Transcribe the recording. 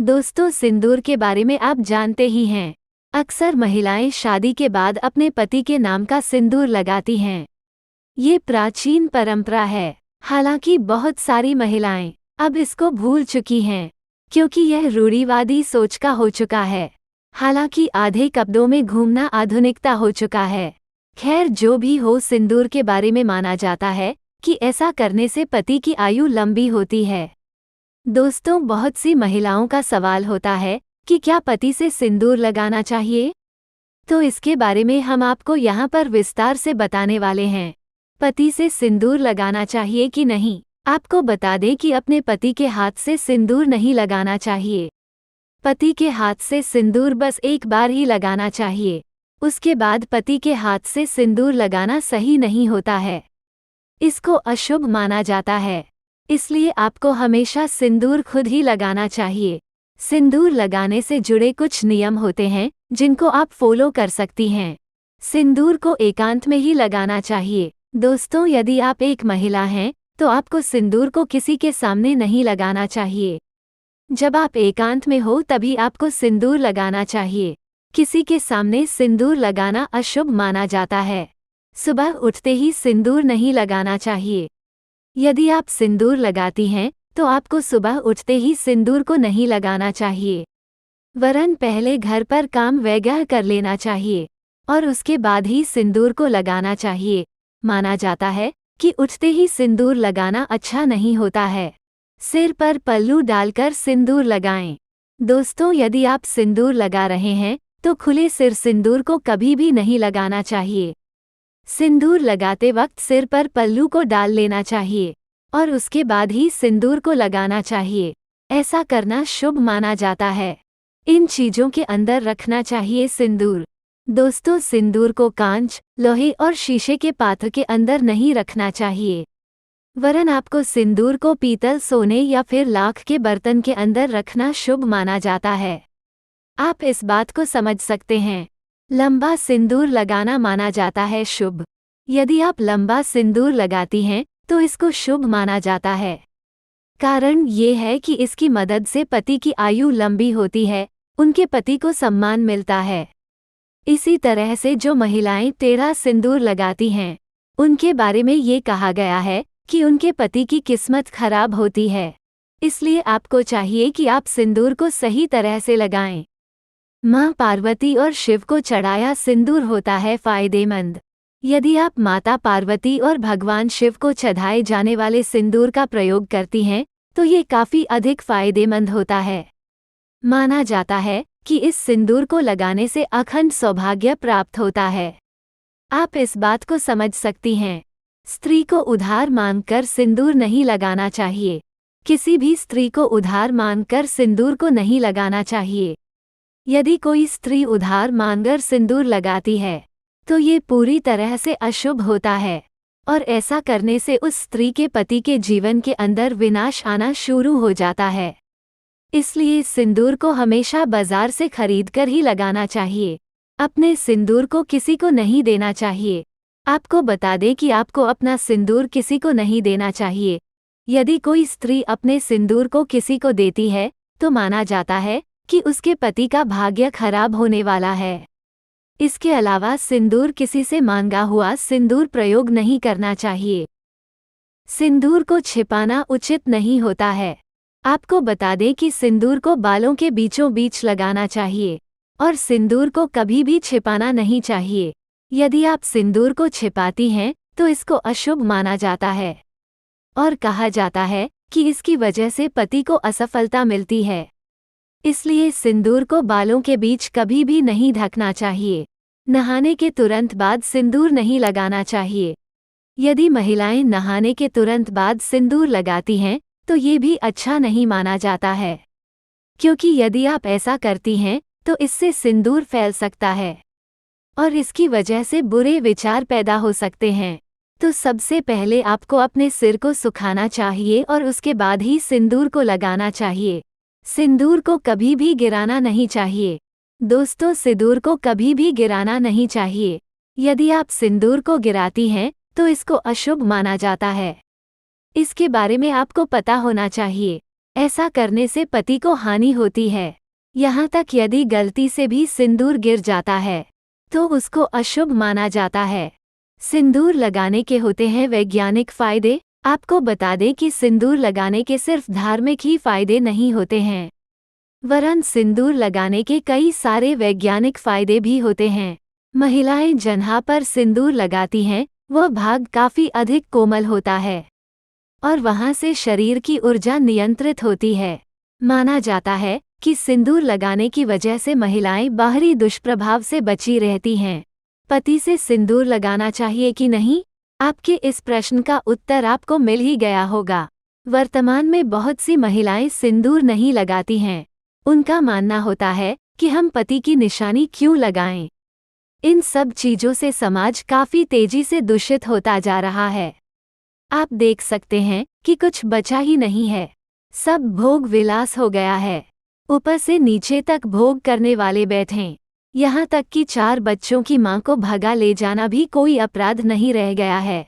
दोस्तों, सिंदूर के बारे में आप जानते ही हैं। अक्सर महिलाएं शादी के बाद अपने पति के नाम का सिंदूर लगाती हैं। ये प्राचीन परंपरा है। हालांकि बहुत सारी महिलाएं अब इसको भूल चुकी हैं, क्योंकि यह रूढ़िवादी सोच का हो चुका है। हालांकि आधे कपड़ों में घूमना आधुनिकता हो चुका है। खैर, जो भी हो, सिंदूर के बारे में माना जाता है कि ऐसा करने से पति की आयु लंबी होती है। दोस्तों, बहुत सी महिलाओं का सवाल होता है कि क्या पति से सिंदूर लगाना चाहिए? तो इसके बारे में हम आपको यहाँ पर विस्तार से बताने वाले हैं। पति से सिंदूर लगाना चाहिए कि नहीं? आपको बता दें कि अपने पति के हाथ से सिंदूर नहीं लगाना चाहिए। पति के हाथ से सिंदूर बस एक बार ही लगाना चाहिए। उसके बाद पति के हाथ से सिंदूर लगाना सही नहीं होता है। इसको अशुभ माना जाता है। इसलिए आपको हमेशा सिंदूर खुद ही लगाना चाहिए। सिंदूर लगाने से जुड़े कुछ नियम होते हैं जिनको आप फॉलो कर सकती हैं। सिंदूर को एकांत में ही लगाना चाहिए। दोस्तों, यदि आप एक महिला हैं तो आपको सिंदूर को किसी के सामने नहीं लगाना चाहिए। जब आप एकांत में हो तभी आपको सिंदूर लगाना चाहिए। किसी के सामने सिंदूर लगाना अशुभ माना जाता है। सुबह उठते ही सिंदूर नहीं लगाना चाहिए। यदि आप सिंदूर लगाती हैं तो आपको सुबह उठते ही सिंदूर को नहीं लगाना चाहिए, वरन पहले घर पर काम वगैरह कर लेना चाहिए और उसके बाद ही सिंदूर को लगाना चाहिए। माना जाता है कि उठते ही सिंदूर लगाना अच्छा नहीं होता है। सिर पर पल्लू डालकर सिंदूर लगाएं। दोस्तों, यदि आप सिंदूर लगा रहे हैं तो खुले सिर सिंदूर को कभी भी नहीं लगाना चाहिए। सिंदूर लगाते वक्त सिर पर पल्लू को डाल लेना चाहिए और उसके बाद ही सिंदूर को लगाना चाहिए। ऐसा करना शुभ माना जाता है। इन चीजों के अंदर रखना चाहिए सिंदूर। दोस्तों, सिंदूर को कांच, लोहे और शीशे के पात्र के अंदर नहीं रखना चाहिए, वरन आपको सिंदूर को पीतल, सोने या फिर लाख के बर्तन के अंदर रखना शुभ माना जाता है। आप इस बात को समझ सकते हैं। लंबा सिंदूर लगाना माना जाता है शुभ। यदि आप लंबा सिंदूर लगाती हैं तो इसको शुभ माना जाता है। कारण ये है कि इसकी मदद से पति की आयु लंबी होती है, उनके पति को सम्मान मिलता है। इसी तरह से जो महिलाएं टेढ़ा सिंदूर लगाती हैं, उनके बारे में ये कहा गया है कि उनके पति की किस्मत खराब होती है। इसलिए आपको चाहिए कि आप सिंदूर को सही तरह से लगाएं। मां पार्वती और शिव को चढ़ाया सिंदूर होता है फायदेमंद। यदि आप माता पार्वती और भगवान शिव को चढ़ाए जाने वाले सिंदूर का प्रयोग करती हैं तो ये काफ़ी अधिक फायदेमंद होता है। माना जाता है कि इस सिंदूर को लगाने से अखंड सौभाग्य प्राप्त होता है। आप इस बात को समझ सकती हैं। स्त्री को उधार मांगकर सिंदूर नहीं लगाना चाहिए। किसी भी स्त्री को उधार मांगकर सिंदूर को नहीं लगाना चाहिए। यदि कोई स्त्री उधार मांगकर सिंदूर लगाती है तो ये पूरी तरह से अशुभ होता है और ऐसा करने से उस स्त्री के पति के जीवन के अंदर विनाश आना शुरू हो जाता है। इसलिए सिंदूर को हमेशा बाजार से खरीदकर ही लगाना चाहिए। अपने सिंदूर को किसी को नहीं देना चाहिए। आपको बता दें कि आपको अपना सिंदूर किसी को नहीं देना चाहिए। यदि कोई स्त्री अपने सिंदूर को किसी को देती है तो माना जाता है कि उसके पति का भाग्य खराब होने वाला है। इसके अलावा सिंदूर किसी से मांगा हुआ सिंदूर प्रयोग नहीं करना चाहिए। सिंदूर को छिपाना उचित नहीं होता है। आपको बता दें कि सिंदूर को बालों के बीचों बीच लगाना चाहिए और सिंदूर को कभी भी छिपाना नहीं चाहिए। यदि आप सिंदूर को छिपाती हैं तो इसको अशुभ माना जाता है और कहा जाता है कि इसकी वजह से पति को असफलता मिलती है। इसलिए सिंदूर को बालों के बीच कभी भी नहीं ढकना चाहिए। नहाने के तुरंत बाद सिंदूर नहीं लगाना चाहिए। यदि महिलाएं नहाने के तुरंत बाद सिंदूर लगाती हैं तो ये भी अच्छा नहीं माना जाता है, क्योंकि यदि आप ऐसा करती हैं तो इससे सिंदूर फैल सकता है और इसकी वजह से बुरे विचार पैदा हो सकते हैं। तो सबसे पहले आपको अपने सिर को सुखाना चाहिए और उसके बाद ही सिंदूर को लगाना चाहिए। सिंदूर को कभी भी गिराना नहीं चाहिए। दोस्तों, सिंदूर को कभी भी गिराना नहीं चाहिए। यदि आप सिंदूर को गिराती हैं तो इसको अशुभ माना जाता है। इसके बारे में आपको पता होना चाहिए। ऐसा करने से पति को हानि होती है। यहाँ तक यदि गलती से भी सिंदूर गिर जाता है तो उसको अशुभ माना जाता है। सिंदूर लगाने के होते हैं वैज्ञानिक फायदे। आपको बता दें कि सिंदूर लगाने के सिर्फ धार्मिक ही फायदे नहीं होते हैं, वरन सिंदूर लगाने के कई सारे वैज्ञानिक फायदे भी होते हैं। महिलाएं जहाँ पर सिंदूर लगाती हैं वह भाग काफी अधिक कोमल होता है और वहां से शरीर की ऊर्जा नियंत्रित होती है। माना जाता है कि सिंदूर लगाने की वजह से महिलाएं बाहरी दुष्प्रभाव से बची रहती हैं। पति से सिंदूर लगाना चाहिए कि नहीं? आपके इस प्रश्न का उत्तर आपको मिल ही गया होगा। वर्तमान में बहुत सी महिलाएं सिंदूर नहीं लगाती हैं। उनका मानना होता है कि हम पति की निशानी क्यों लगाएं। इन सब चीजों से समाज काफी तेजी से दूषित होता जा रहा है। आप देख सकते हैं कि कुछ बचा ही नहीं है, सब भोग विलास हो गया है। ऊपर से नीचे तक भोग करने वाले बैठे, यहाँ तक कि 4 बच्चों की मां को भगा ले जाना भी कोई अपराध नहीं रह गया है।